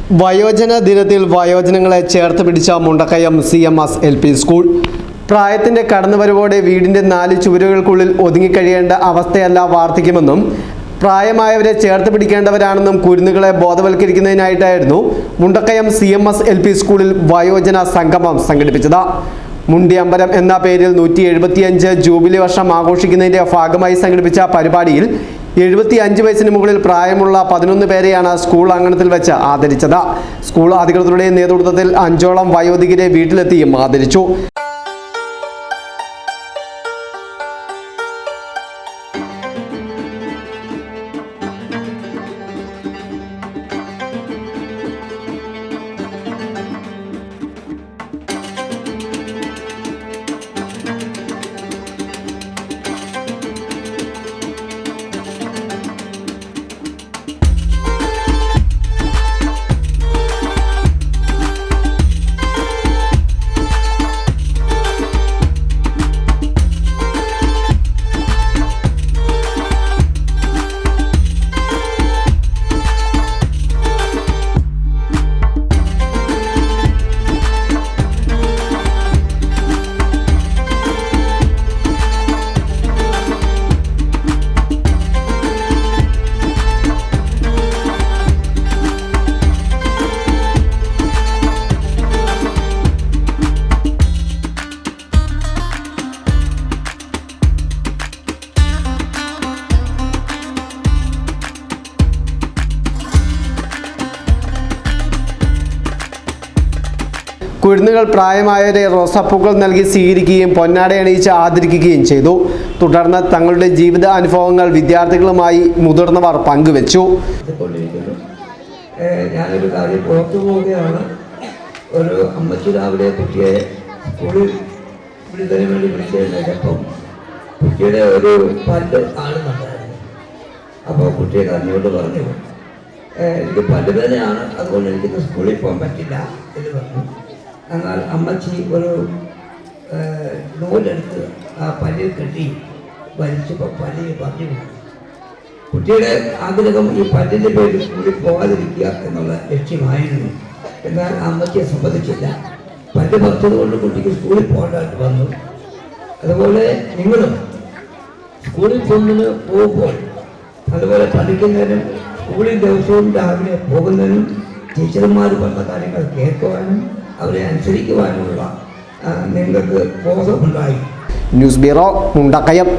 വയോജന ദിനത്തിൽ വയോജനങ്ങളെ ചേർത്ത് പിടിച്ച മുണ്ടക്കയം CMS LP സ്കൂൾ. പ്രായത്തിൻ്റെ കടന്നുവരവോടെ വീടിൻ്റെ 4 ചുവരുകൾക്കുള്ളിൽ ഒതുങ്ങിക്കഴിയേണ്ട അവസ്ഥയല്ല വാർദ്ധക്യമെന്നും പ്രായമായവരെ ചേർത്ത് പിടിക്കേണ്ടവരാണെന്നും കുരുന്നുകളെ ബോധവൽക്കരിക്കുന്നതിനായിട്ടായിരുന്നു മുണ്ടക്കയം CMS LP സ്കൂളിൽ വയോജന സംഗമം സംഘടിപ്പിച്ചത്. മുണ്ടിയമ്പലം എന്ന പേരിൽ 175 ജൂബിലി വർഷം ആഘോഷിക്കുന്നതിൻ്റെ ഭാഗമായി സംഘടിപ്പിച്ച പരിപാടിയിൽ 75 വയസ്സിന് മുകളിൽ പ്രായമുള്ള 11 പേരെയാണ് സ്കൂൾ അങ്കണത്തിൽ വെച്ച് ആദരിച്ചത്. സ്കൂൾ അധികൃതരുടെ നേതൃത്വത്തിൽ 5ഓളം വയോധികരെ വീട്ടിലെത്തിയും ആദരിച്ചു. കുരുന്നുകൾ പ്രായമായവരെ റോസാപ്പൂക്കൾ നൽകി സ്വീകരിക്കുകയും പൊന്നാടയണിയിച്ച് ആദരിക്കുകയും ചെയ്തു. തുടർന്ന് തങ്ങളുടെ ജീവിത അനുഭവങ്ങൾ വിദ്യാർത്ഥികളുമായി മുതിർന്നവർ പങ്കുവച്ചു. ഞാനൊരു കാര്യം പുറത്തു പോവുകയാണ്. ഒരു അമ്മച്ചി രാവിലെ കുട്ടിയെ സ്കൂളിൽ വിടുന്നതിന് വേണ്ടി വിളിച്ചപ്പം കുട്ടിയുടെ ഒരു പല്ല് കാണുന്നുണ്ടായിരുന്നു. അപ്പോൾ കുട്ടിയെ കരഞ്ഞുകൊണ്ട് പറഞ്ഞു, എനിക്ക് പല്ലുവേദനയാണ്, അതുകൊണ്ട് എനിക്ക് സ്കൂളിൽ പോകാൻ പറ്റില്ല എന്ന് പറഞ്ഞു. എന്നാൽ അമ്മച്ചി ഒരു നൂലെടുത്ത് ആ പല്ലിൽ കെട്ടി വലിച്ചപ്പോൾ പല്ലിൽ പറഞ്ഞു. കുട്ടിയുടെ ആഗ്രഹം ഈ പല്ലിൻ്റെ പേരിൽ സ്കൂളിൽ പോകാതിരിക്കുക എന്നുള്ള ലക്ഷ്യമായിരുന്നു. എന്നാൽ അമ്മച്ചിയെ സമ്മതിച്ചില്ല. പല്ല് പറിച്ചതുകൊണ്ട് കുട്ടിക്ക് സ്കൂളിൽ പോകേണ്ടതായിട്ട് വന്നു. അതുപോലെ നിങ്ങളും സ്കൂളിൽ പോകുമ്പോൾ അതുപോലെ പഠിക്കുന്നതിനും സ്കൂളിൽ ദിവസവും രാവിലെ പോകുന്നതിനും ടീച്ചർമാർ പറഞ്ഞ കാര്യങ്ങൾ കേൾക്കുവാനും അവരെ അനുസരിക്കുവാനുള്ള നിങ്ങൾക്ക് ബോധമുണ്ടായി. News bureau Mundakayam.